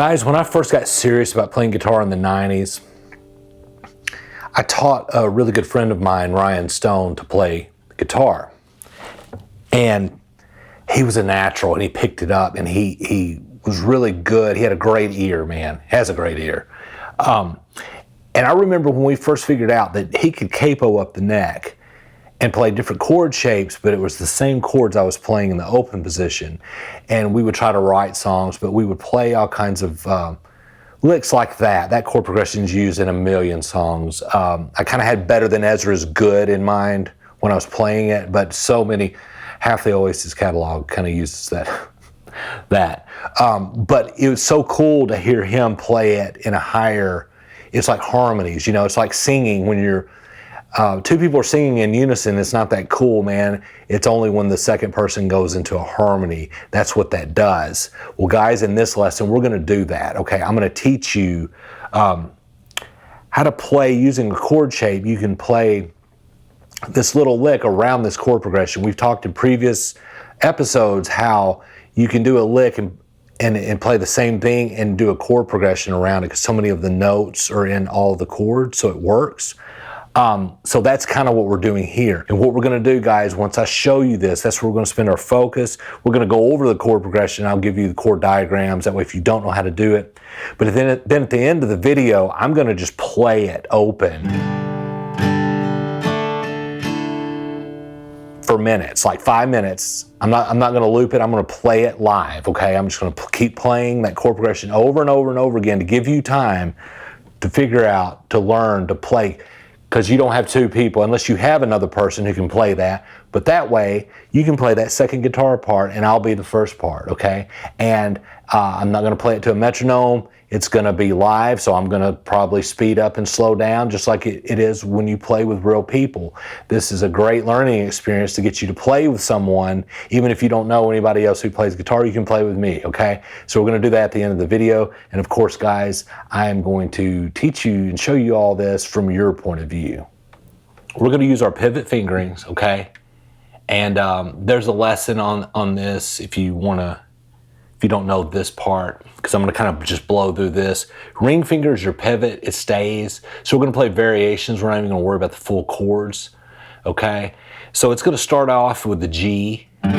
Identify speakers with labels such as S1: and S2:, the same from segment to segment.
S1: Guys, when I first got serious about playing guitar in the 90s, I taught a really good friend of mine, Ryan Stone, to play guitar. And he was a natural, and he picked it up, and he was really good. He had a great ear, man. Has a great ear. And I remember when we first figured out that he could capo up the neck and play different chord shapes, but it was the same chords I was playing in the open position. And we would try to write songs, but we would play all kinds of licks like that. That chord progression is used in a million songs. I kind of had Better Than Ezra's Good in mind when I was playing it, but so many, half the Oasis catalog kind of uses that. But it was so cool to hear him play it in a higher, it's like harmonies, you know, it's like singing when you're, two people are singing in unison. It's not that cool, man. It's only when the second person goes into a harmony. That's what that does. Well, guys, in this lesson, we're going to do that. Okay, I'm going to teach you how to play using a chord shape. You can play this little lick around this chord progression. We've talked in previous episodes how you can do a lick and play the same thing and do a chord progression around it because so many of the notes are in all the chords, so it works. So that's kind of what we're doing here. And what we're going to do, guys, once I show you this, that's where we're going to spend our focus. We're going to go over the chord progression. I'll give you the chord diagrams. That way, if you don't know how to do it. But then at the end of the video, I'm going to just play it open for minutes, like 5 minutes. I'm not going to loop it. I'm going to play it live, okay? I'm just going to keep playing that chord progression over and over and over again to give you time to figure out, to learn, to play. Because you don't have two people unless you have another person who can play that. But that way, you can play that second guitar part and I'll be the first part, okay? And I'm not going to play it to a metronome. It's going to be live, so I'm going to probably speed up and slow down just like it is when you play with real people. This is a great learning experience to get you to play with someone. Even if you don't know anybody else who plays guitar, you can play with me, okay? So we're going to do that at the end of the video. And of course, guys, I am going to teach you and show you all this from your point of view. We're going to use our pivot fingerings, okay? And there's a lesson on this if you don't know this part, because I'm going to kind of just blow through this. Ring finger is your pivot. It stays. So we're going to play variations. We're not even going to worry about the full chords, okay? So it's going to start off with the G. And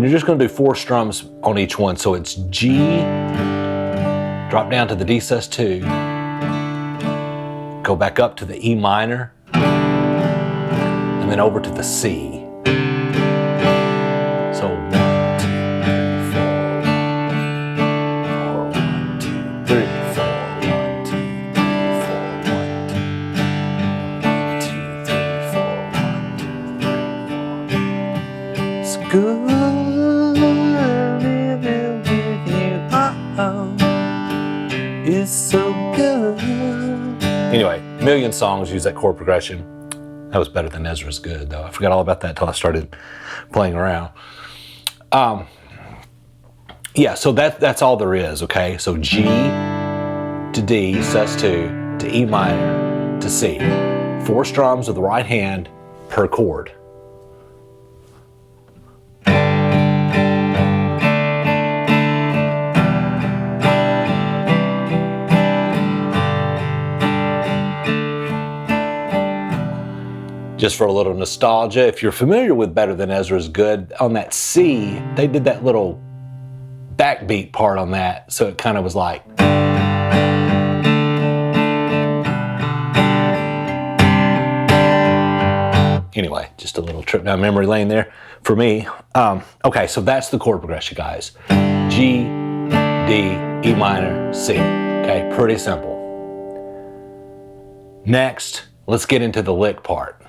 S1: you're just going to do 4 strums on each one. So it's G, drop down to the D sus2, go back up to the E minor, and then over to the C. So 1, 2, 3, 4, 1, 2, 3, 4, 1, 2, 3, 4, 1, 2, 3, 4. It's good living with you. It's so good. Anyway, a million songs use that chord progression. That was Better Than Ezra's Good, though. I forgot all about that until I started playing around. Yeah, so that's all there is, okay? So G to D, sus2, to E minor, to C. 4 strums with the right hand per chord. Just for a little nostalgia, if you're familiar with Better Than Ezra's Good, on that C, they did that little backbeat part on that, so it kind of was like. Anyway, just a little trip down memory lane there for me. Okay, so that's the chord progression, guys. G, D, E minor, C. Okay, pretty simple. Next, let's get into the lick part.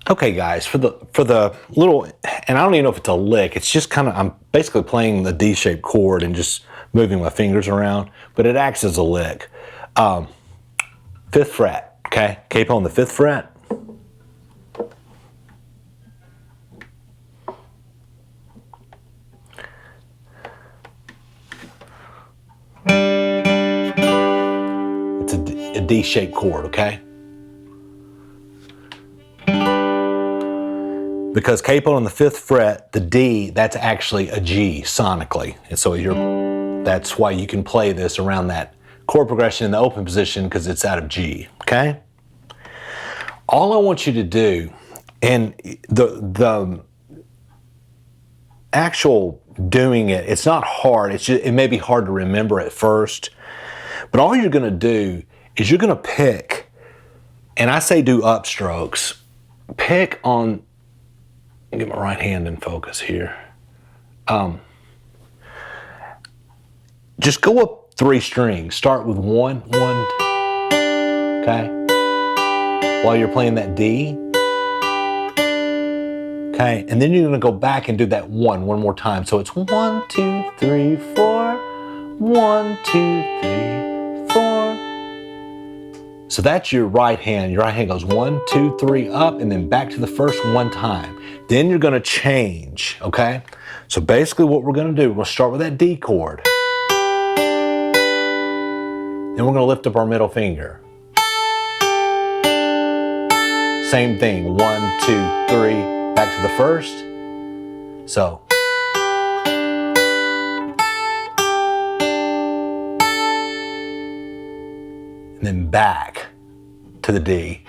S1: Okay, guys, for the little, and I don't even know if it's a lick, it's just kind of, I'm basically playing the D-shaped chord and just moving my fingers around, but it acts as a lick. 5th fret, okay? Capo on the 5th fret. It's a D-shaped chord, okay? because capo on the 5th fret, the D, that's actually a G sonically. And so that's why you can play this around that chord progression in the open position, because it's out of G, okay? All I want you to do, and the actual doing it, it's not hard. It may be hard to remember at first, but all you're gonna do is you're gonna pick, and I say do upstrokes, pick on, get my right hand in focus here. Just go up 3 strings. Start with 1, 1, okay? While you're playing that D. Okay, and then you're gonna go back and do that one more time. So it's 1, 2, 3, 4, 1, 2, 3, 4. So that's your right hand. Your right hand goes 1, 2, 3 up, and then back to the first one time. Then you're gonna change, okay? So basically what we're gonna do, we're gonna start with that D chord. Then we're gonna lift up our middle finger. Same thing, 1, 2, 3, back to the first. So. And then back to the D.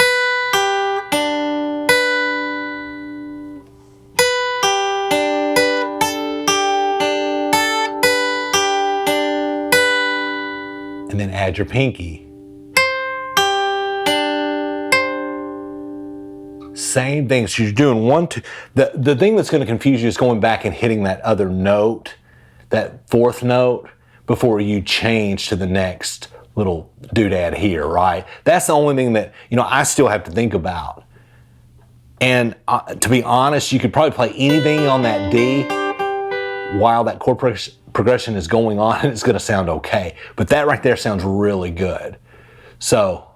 S1: And then add your pinky. Same thing, so you're doing 1, 2. The thing that's gonna confuse you is going back and hitting that other note, that 4th note, before you change to the next little doodad here, right? That's the only thing that, I still have to think about. And to be honest, you could probably play anything on that D while that chord progression is going on, and it's gonna sound okay. But that right there sounds really good. So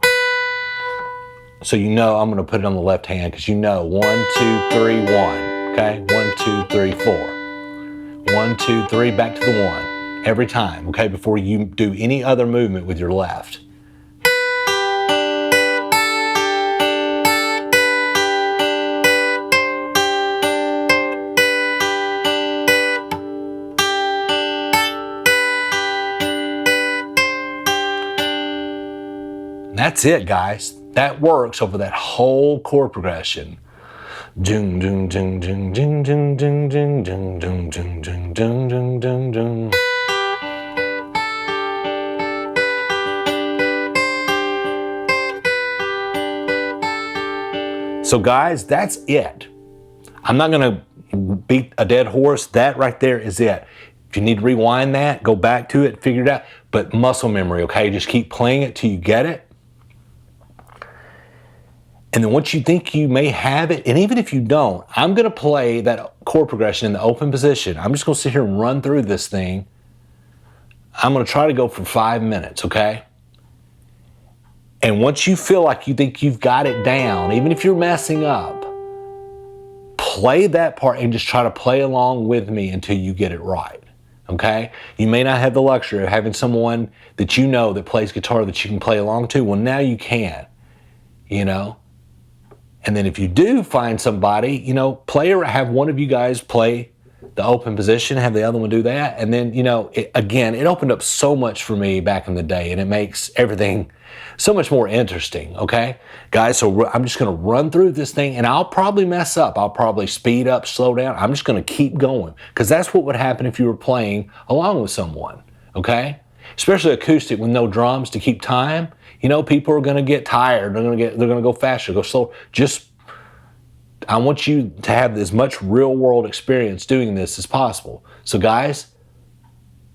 S1: I'm gonna put it on the left hand, because 1, 2, 3, 1, okay? 1, 2, 3, 4. 1, 2, 3, back to the 1. Every time, okay, before you do any other movement with your left. And that's it, guys. That works over that whole chord progression. Jung, jung, jung, jung, jung, jung, jung, jung, jung, jung, jung, jung, jung, jung, jung, jung. So guys, that's it. I'm not gonna beat a dead horse. That right there is it. If you need to rewind that, go back to it, figure it out. But muscle memory, okay? Just keep playing it till you get it. And then once you think you may have it, and even if you don't, I'm gonna play that chord progression in the open position. I'm just gonna sit here and run through this thing. I'm gonna try to go for 5 minutes, okay? And once you feel like you think you've got it down, even if you're messing up, play that part and just try to play along with me until you get it right, okay? You may not have the luxury of having someone that that plays guitar that you can play along to. Well, now you can, And then if you do find somebody, have one of you guys play the open position, have the other one do that. And then, it opened up so much for me back in the day, and it makes everything so much more interesting, okay? Guys, so I'm just gonna run through this thing, and I'll probably mess up. I'll probably speed up, slow down. I'm just gonna keep going, because that's what would happen if you were playing along with someone, okay? Especially acoustic with no drums to keep time. People are gonna get tired. They're gonna go faster, go slow. I want you to have as much real world experience doing this as possible. So guys,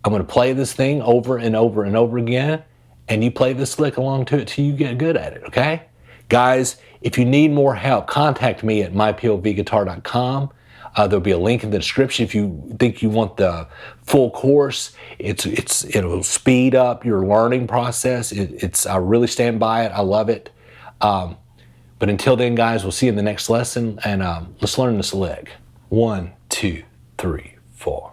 S1: I'm gonna play this thing over and over and over again, and you play this lick along to it till you get good at it, okay? Guys, if you need more help, contact me at MyPOVGuitar.com. There'll be a link in the description if you think you want the full course. It'll speed up your learning process. I really stand by it. I love it. But until then, guys, we'll see you in the next lesson, and let's learn this lick. 1, 2, 3, 4.